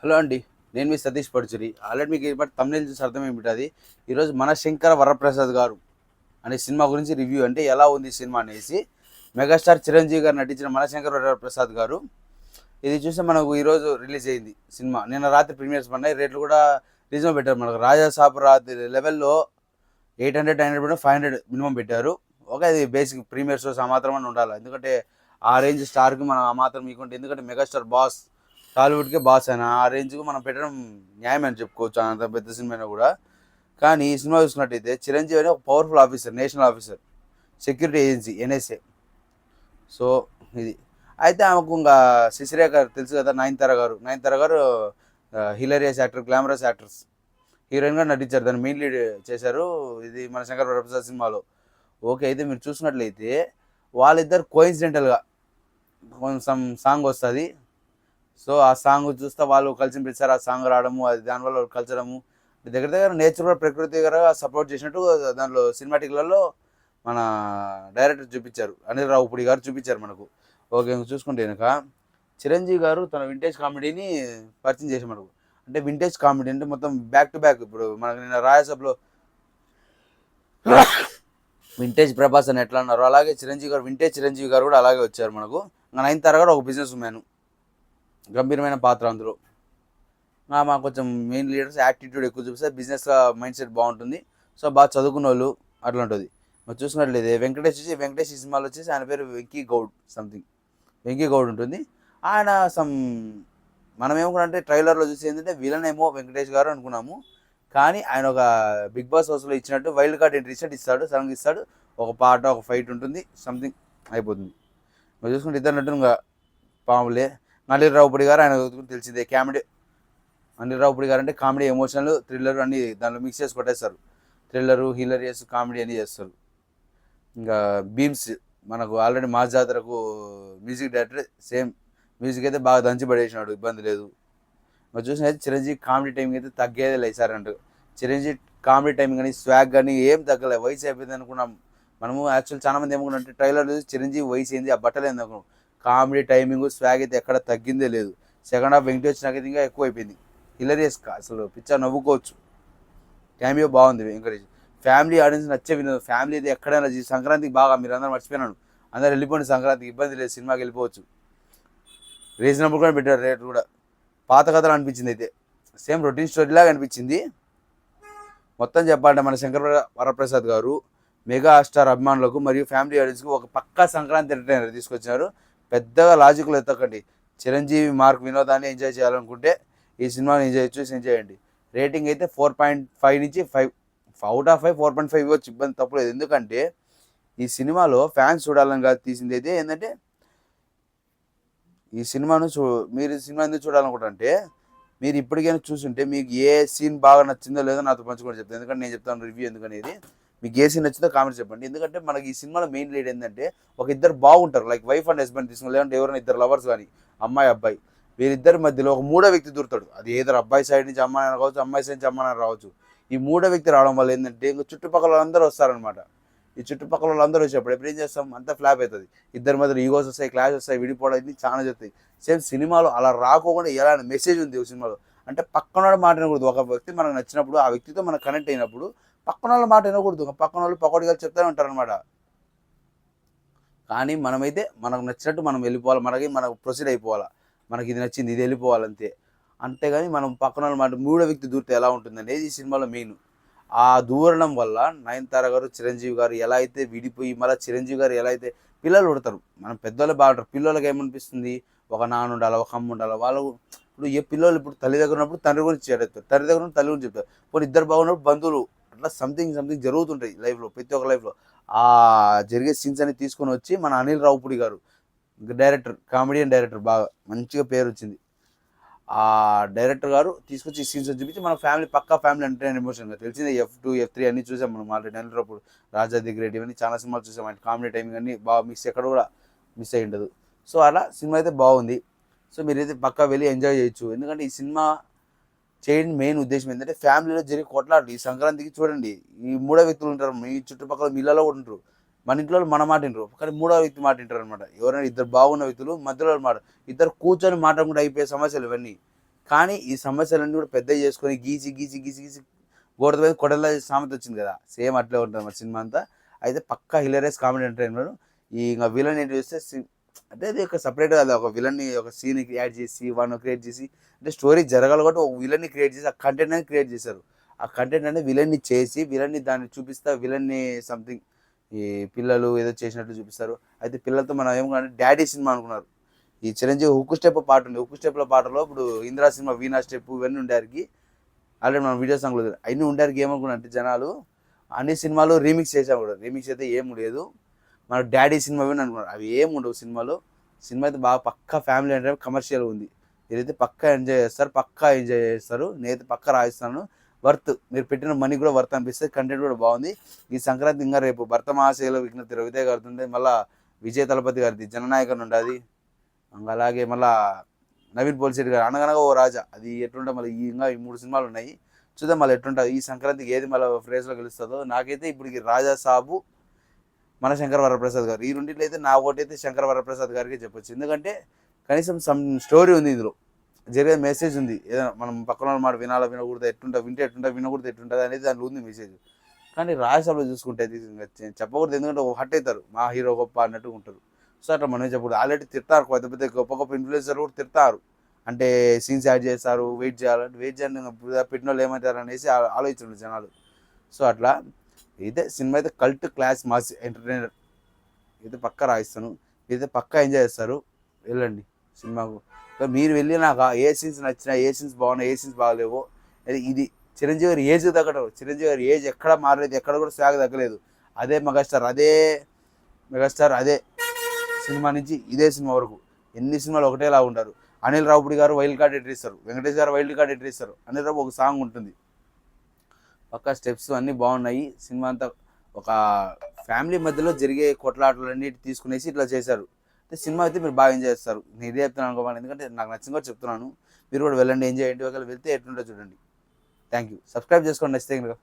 Hello అండి. నేను మీ Satish పడుచురి. Already మీకు బట్ తమ్నేల్ చూసి అర్థమైపోయింది. ఈరోజు మన శంకర వరప్రసాద్ గారు అనే సినిమా గురించి రివ్యూ, అంటే ఎలా ఉంది సినిమా అనేసి. మెగాస్టార్ చిరంజీవి గారు నటించిన మన శంకర వరప్రసాద్ గారు ఇది చూస్తే మనకు ఈరోజు రిలీజ్ అయింది సినిమా. నిన్న రాత్రి ప్రీమియర్స్ పడినాయి. రేట్లు కూడా రీజనబుల్ పెట్టారు. మనకు రాజా సాబ్ రాత్రి లెవెల్లో 800 900 500 మినిమం పెట్టారు. ఓకే, అది బేసిక్ ప్రీమియర్ షోస్ ఆ మాత్రం అని ఉండాలి. ఎందుకంటే ఆ రేంజ్ స్టార్కి మనం ఆ మాత్రం మీకుంటే, ఎందుకంటే మెగాస్టార్ బాస్, టాలీవుడ్కే బాస్ అయినా ఆ రేంజ్కి మనం పెట్టడం న్యాయం అని చెప్పుకోవచ్చు, అంత పెద్ద సినిమా కూడా. కానీ ఈ సినిమా చూసినట్టయితే చిరంజీవి అనే ఒక powerful officer, national officer, security agency NSA. So ఇది అయితే ఆమెకు ఇంకా శశిరేఖ తెలుసు కదా, నయనతార గారు హిలేరియస్ యాక్టర్, గ్లామరస్ యాక్టర్స్, హీరోయిన్గా నటించారు. దాన్ని మెయిన్ లీడ్ చేశారు ఇది మన శంకర్ వరప్రసాద్ సినిమాలో. ఓకే, అయితే మీరు చూసినట్లయితే వాళ్ళిద్దరు కోయిన్సిడెంటల్గా కొంచెం సాంగ్ వస్తుంది. సో ఆ సాంగ్ చూస్తే వాళ్ళు కలిసి పిలిచారు, ఆ సాంగ్ రావడము, అది దానివల్ల కల్చడము దగ్గర దగ్గర నేచర్ కూడా ప్రకృతి దగ్గర సపోర్ట్ చేసినట్టు దాంట్లో సినిమాటిక్లలో మన డైరెక్టర్ చూపించారు, అనిల్ రావుపూడి గారు చూపించారు మనకు. ఓకే, చూసుకుంటే కనుక చిరంజీవి గారు తన వింటేజ్ కామెడీని పరిచయం చేసి మనకు. అంటే వింటేజ్ కామెడీ అంటే మొత్తం బ్యాక్ టు బ్యాక్. ఇప్పుడు మనకు నిన్న రాయసభలో వింటేజ్ ప్రభాస్ అని ఎట్లా అన్నారు, అలాగే చిరంజీవి గారు, వింటేజ్ చిరంజీవి గారు కూడా అలాగే వచ్చారు మనకు. నయనతార గారు ఒక బిజినెస్ మ్యాన్, గంభీరమైన పాత్ర అందులో. మాకు కొంచెం మెయిన్ లీడర్స్ యాటిట్యూడ్ ఎక్కువ చూపిస్తే బిజినెస్ మైండ్ సెట్ బాగుంటుంది. సో బాగా చదువుకున్న వాళ్ళు అట్లా ఉంటుంది. మరి చూసుకున్నట్లయితే వెంకటేష్ ఈ సినిమాలో వచ్చేసి ఆయన పేరు వెంకీ గౌడ్ సంథింగ్, వెంకీ గౌడ్ ఉంటుంది. ఆయన మనం ఏమనుకున్నామంటే ట్రైలర్లో చూసి ఏంటంటే విలన్ ఏమో వెంకటేష్ గారు అనుకున్నాము. కానీ ఆయన ఒక బిగ్ బాస్ హౌస్లో ఇచ్చినట్టు వైల్డ్ కార్డ్ ఎంట్రీ ఇస్తాడు, సడన్గా ఇస్తాడు. ఒక పాట, ఒక ఫైట్ ఉంటుంది, సంథింగ్ అయిపోతుంది. మరి చూసుకుంటే ఇద్దరు నటులు ఇంకా పాములే. అనిల్ రావుపూడి గారు ఆయన తెలిసిందే కామెడీ. అనిల్ రావుపూడి గారు అంటే కామెడీ, ఎమోషనల్, థ్రిల్లర్ అన్ని దాంట్లో మిక్స్ చేసి కొట్టేస్తారు. థ్రిల్లరు, హిలరియస్, కామెడీ అన్నీ చేస్తారు. ఇంకా బీమ్స్ మనకు ఆల్రెడీ మా జాతరకు మ్యూజిక్ డైరెక్టర్, సేమ్ మ్యూజిక్ అయితే బాగా దంచి పడేసినాడు, ఇబ్బంది లేదు. మరి చూసినైతే చిరంజీవి కామెడీ టైంకి అయితే తగ్గేదే లేదు సార్ అంటూ. చిరంజీవి కామెడీ టైం కానీ స్వాగ్ కానీ ఏం తగ్గలేదు. వయసు అయిపోయింది అనుకున్నాం మనము. యాక్చువల్ చాలా మంది ఏమనుకున్నారంటే ట్రైలర్ చూసి చిరంజీవి వయసు ఏంది, ఆ బట్టలు ఏంది అనుకున్నాం. కామెడీ టైమింగ్ స్వాగ్ అయితే ఎక్కడ తగ్గిందే లేదు. సెకండ్ హాఫ్ వెంకటేష్ నాకైతే ఇంకా ఎక్కువ అయిపోయింది. హిలరియస్ అసలు పిక్చర్ నవ్వుకోవచ్చు. క్యామియో బాగుంది వెంకటేష్. ఫ్యామిలీ ఆడియన్స్ నచ్చే వినోదం. ఫ్యామిలీ అయితే ఎక్కడైనా సంక్రాంతికి బాగా మీరు అందరూ మర్చిపోయినాను, అందరు వెళ్ళిపోండి సంక్రాంతికి, ఇబ్బంది లేదు, సినిమాకి వెళ్ళిపోవచ్చు. రీజనబుల్ కూడా పెట్టారు రేట్ కూడా. పాత కథలు అనిపించింది, అయితే సేమ్ రొటీన్ స్టోరీ లాగా అనిపించింది. మొత్తం చెప్పాలంటే మన శంకర్ వరప్రసాద్ గారు మెగా స్టార్ అభిమానులకు మరియు ఫ్యామిలీ ఆడియన్స్కి ఒక పక్కా సంక్రాంతి ఎంటర్టైనర్ తీసుకొచ్చినారు. పెద్దగా లాజిక్లు ఎత్తకండి. చిరంజీవి మార్క్ వినోదాన్ని ఎంజాయ్ చేయాలనుకుంటే ఈ సినిమాని చూసి ఎంజాయ్ చేయండి. రేటింగ్ అయితే 4.5 నుంచి 5 అవుట్ ఆఫ్ 5 4.5 ఇవ్వచ్చు, ఇబ్బంది తప్పలేదు. ఎందుకంటే ఈ సినిమాలో ఫ్యాన్స్ చూడాలని కాదు తీసింది. అయితే ఏంటంటే ఈ సినిమాను మీరు సినిమా ఎందుకు చూడాలనుకుంటే, మీరు ఇప్పటికైనా చూసుంటే మీకు ఏ సీన్ బాగా నచ్చిందో లేదో నాతో పంచుకొని చెప్తాను. ఎందుకంటే నేను చెప్తాను రివ్యూ ఎందుకనేది. మీకు ఏ సీన్ నచ్చిందో కామెంట్ చెప్పండి. ఎందుకంటే మనకి ఈ సినిమాలో మెయిన్ లీడ్ ఏంటంటే ఒక ఇద్దరు బాగుంటారు, లైక్ వైఫ్ అండ్ హస్బెండ్ తీసుకుని, లేదంటే ఎవరైనా ఇద్దరు లవర్స్ కానీ అమ్మాయి అబ్బాయి, వీరిద్దరి మధ్యలో ఒక మూడో వ్యక్తి దూరుతాడు. అది ఏదో అబ్బాయి సైడ్ నుంచి అమ్మాయి రావచ్చు, అమ్మాయి సైడ్ నుంచి అమ్మాయి రావచ్చు. ఈ మూడో వ్యక్తి రావడం వల్ల ఏంటంటే ఇంకా చుట్టుపక్కల వాళ్ళందరూ వస్తారనమాట. ఈ చుట్టుపక్కల వాళ్ళందరూ వచ్చేప్పుడు ఎప్పుడు ఏం చేస్తాం, అంతా ఫ్లాప్ అవుతుంది. ఇద్దరి మధ్యలో ఈగోస్ వస్తాయి, క్లాష్ వస్తాయి, విడిపోవడం, ఇది చాలా జరుగుతాయి. సేమ్ సినిమాలో అలా రాకోకుండా ఎలా మెసేజ్ ఉంది సినిమాలో. అంటే పక్కన మాట వినకూడదు. ఒక వ్యక్తి మనకు నచ్చినప్పుడు, ఆ వ్యక్తితో మనం కనెక్ట్ అయినప్పుడు పక్కన వాళ్ళ మాట వినకూడదు. పక్కన వాళ్ళు పకోడిగా చెప్తూనే ఉంటారు అనమాట. కానీ మనమైతే మనకు నచ్చినట్టు మనం వెళ్ళిపోవాలి, మనకు ప్రొసీడ్ అయిపోవాలా. మనకి ఇది నచ్చింది, ఇది వెళ్ళిపోవాలంతే. అంతేగాని మనం పక్కన వాళ్ళ మాట మూడో వ్యక్తి దూరితే ఎలా ఉంటుంది అనేది ఈ సినిమాలో మెయిన్. ఆ దూరడం వల్ల నయనతార గారు, చిరంజీవి గారు ఎలా అయితే విడిపోయి, మళ్ళీ చిరంజీవి గారు ఎలా అయితే పిల్లలు పుడతారు. మనం పెద్దోళ్ళు బాగుంటారు, పిల్లలకి ఏమనిపిస్తుంది, ఒక నాన్న ఉండాలి, ఒక అమ్మ ఉండాలి. వాళ్ళు ఇప్పుడు ఏ పిల్లలు ఇప్పుడు తల్లి దగ్గర ఉన్నప్పుడు తండ్రి గురించి చెప్తారు, తండ్రి దగ్గర ఉన్నప్పుడు తల్లి గురించి చెప్తారు. ఇప్పుడు ఇద్దరు బాగున్నప్పుడు బంధువులు, అట్లా సంథింగ్ జరుగుతుంటాయి లైఫ్లో, ప్రతి ఒక్క లైఫ్లో. ఆ జరిగే సీన్స్ అని తీసుకొని వచ్చి మన అనిల్ రావుపూడి గారు, డైరెక్టర్, కామెడియన్ డైరెక్టర్, బాగా మంచిగా పేరు వచ్చింది. ఆ డైరెక్టర్ గారు తీసుకొచ్చి ఈ సీన్స్ చూపించి మన ఫ్యామిలీ, పక్కా ఫ్యామిలీ ఎంటర్టైన్ ఎమోషన్గా తెలిసిందే. F2 F3 అన్నీ చూసాం మనం already. Anil Ravipudi, Raja the great, ఇవన్నీ చాలా సినిమాలు చూసాం. ఆయన కామెడీ టైమింగ్ అన్నీ బాగా మిక్స్, ఎక్కడ కూడా మిస్ అయ్యి ఉండదు. సో అలా సినిమా అయితే బాగుంది. సో మీరైతే పక్కా వెళ్ళి ఎంజాయ్ చేయొచ్చు. ఎందుకంటే ఈ సినిమా చేయడం మెయిన్ ఉద్దేశం ఏంటంటే ఫ్యామిలీలో జరిగే కొట్లాటలు. ఈ సంక్రాంతికి చూడండి, ఈ మూడో వ్యక్తులు ఉంటారు మీ చుట్టుపక్కల, మీ ఇళ్ళలో కూడా ఉంటారు. మన ఇంట్లో మన మాట వింటారు, కానీ మూడో వ్యక్తి మాట వింటారు అనమాట. ఎవరైనా ఇద్దరు బాగున్న వ్యక్తులు మధ్యలో మాట, ఇద్దరు కూర్చొని మాట్లాడకుండా అయిపోయే సమస్యలు ఇవన్నీ. కానీ ఈ సమస్యలన్నీ కూడా పెద్దవి చేసుకొని గీసి గీసి గీసి గీసి గోడల మీద కొడల సామెత వచ్చింది కదా, సేమ్ అట్లే ఉంటుంది మరి సినిమా అంతా. అయితే పక్కా హిలరియస్ కామెడీ ఎంటర్టైనర్. ఈ ఇంకా విలన్ ఏంటి చూస్తే అంటే అది ఒక సపరేట్గా అది ఒక విలన్ని ఒక సీన్ యాడ్ చేసి వాడిని క్రియేట్ చేసి, అంటే స్టోరీ జరగాలి కాబట్టి ఒక విలన్ని క్రియేట్ చేసి ఆ కంటెంట్ అనేది క్రియేట్ చేశారు. ఆ కంటెంట్ అనేది విలన్ని చేసి విలన్ని దాన్ని చూపిస్తా విలన్ని సంథింగ్ ఈ పిల్లలు ఏదో చేసినట్లు చూపిస్తారు. అయితే పిల్లలతో మనం ఏమనుకున్నాం డాడీ సినిమా అనుకున్నారు. ఈ చిరంజీవి హుక్కు స్టెప్ పాట ఉంది, హుక్కు స్టెప్ల పాటలో ఇప్పుడు ఇందిరా సినిమా వీణా స్టెప్ ఇవన్నీ ఉండేవారికి ఆల్రెడీ మనం వీడియో సాంగ్లో అవన్నీ ఉండేవారికి ఏమనుకున్నా అంటే జనాలు అన్ని సినిమాలు రీమిక్స్ చేసాం కూడా, రీమిక్స్ అయితే ఏం లేదు మన డాడీ సినిమా విని అనుకున్నారు. అవి ఏం ఉండవు సినిమాలో. సినిమా అయితే బాగా పక్కా ఫ్యామిలీ అంటే కమర్షియల్ ఉంది. మీరైతే పక్కా ఎంజాయ్ చేస్తారు, పక్కా ఎంజాయ్ చేస్తారు. నేనైతే పక్కా రాయిస్తాను. వర్త్, మీరు పెట్టిన మనీ కూడా వర్త్ అనిపిస్తుంది. కంటెంట్ కూడా బాగుంది. ఈ సంక్రాంతి ఇంకా రేపు భర్త మహాశైల విజ్ఞప్తి రవితేజ గారిది ఉంటే, మళ్ళీ విజయ్ తలపతి గారిది జననాయకన్ ఉండదు. అలాగే మళ్ళీ నవీన్ పోలిశెట్టి గారు అనగనగా ఓ రాజా, అది ఎట్లుంటే మళ్ళీ ఇంకా ఈ 3 సినిమాలు ఉన్నాయి. చూద్దాం మళ్ళీ ఎట్లుంటుంది ఈ సంక్రాంతికి ఏది మళ్ళీ ఫ్రేజ్లో గెలుస్తుందో. నాకైతే ఇప్పటికి రాజా సాబు మన శంకర్ వరప్రసాద్ గారు ఈ రెండింటిలో అయితే నా ఓటైతే శంకర్ వరప్రసాద్ గారికి చెప్పొచ్చు. ఎందుకంటే కనీసం సమ్ స్టోరీ ఉంది ఇందులో, జరిగే మెసేజ్ ఉంది. ఏదైనా మనం పక్కన మాట వినాలా వినకూడదు, ఎట్టుంటా వింటే ఎట్టుంటా వినకూడదు ఎట్టుంటుంది అనేది దాంట్లో ఉంది మెసేజ్. కానీ రాజసభలో చూసుకుంటే చెప్పకూడదు, ఎందుకంటే హట్ అవుతారు మా హీరో గొప్ప అన్నట్టుగా ఉంటారు. సో అట్లా మనం చెప్పకూడదు. ఆల్రెడీ తిడతారు పెద్ద పెద్ద గొప్ప గొప్ప ఇన్ఫ్లుయెన్సర్ కూడా తిడతారు, అంటే సీన్స్ యాడ్ చేస్తారు వెయిట్ చేయాలంటే వెయిట్ చేయండి పెట్టిన వాళ్ళు ఏమంటారు అనేసి ఆలోచించారు జనాలు. సో అట్లా అయితే సినిమా అయితే కల్ట్ క్లాస్ మాస్ ఎంటర్టైనర్ అయితే పక్కా రాయిస్తాను. అయితే పక్కా ఎంజాయ్ చేస్తారు. వెళ్ళండి సినిమాకు. మీరు వెళ్ళి నాకు ఏ సీన్స్ నచ్చినా, ఏ సీన్స్ బాగున్నాయి, ఏ సీన్స్ బాగలేవో, ఇది చిరంజీవి గారి ఏజ్ తగ్గడం, చిరంజీవి గారి ఏజ్ ఎక్కడ మారలేదు, ఎక్కడ కూడా స్వాగ్ తగ్గలేదు. అదే మెగాస్టార్, అదే సినిమా నుంచి ఇదే సినిమా వరకు ఎన్ని సినిమాలు ఒకటేలా ఉంటారు. అనిల్ రావుపూడి గారు వైల్డ్ కార్డ్ ఎంట్రీ ఇస్తారు, వెంకటేష్ గారు వైల్డ్ కార్డ్ ఎంట్రీ ఇస్తారు. అనిల్ రావు ఒక సాంగ్ ఉంటుంది, పక్కా స్టెప్స్ అన్నీ బాగున్నాయి. సినిమా అంతా ఒక ఫ్యామిలీ మధ్యలో జరిగే కొట్లాటలన్నిటి తీసుకునేసి ఇట్లా చేశారు. అంటే సినిమా అయితే మీరు బాగా ఎంజాయ్ చేస్తారు. నేను ఇదే చెప్తున్నాను అనుకోవాలి, ఎందుకంటే నాకు నచ్చింది కూడా చెప్తున్నాను. మీరు కూడా వెళ్ళండి, ఎంజాయ్ చేయండి. ఒకవేళ వెళ్తే ఎట్లుంటో చూడండి. Thank you. సబ్స్క్రైబ్ చేసుకోండి నచ్చితే కనుక.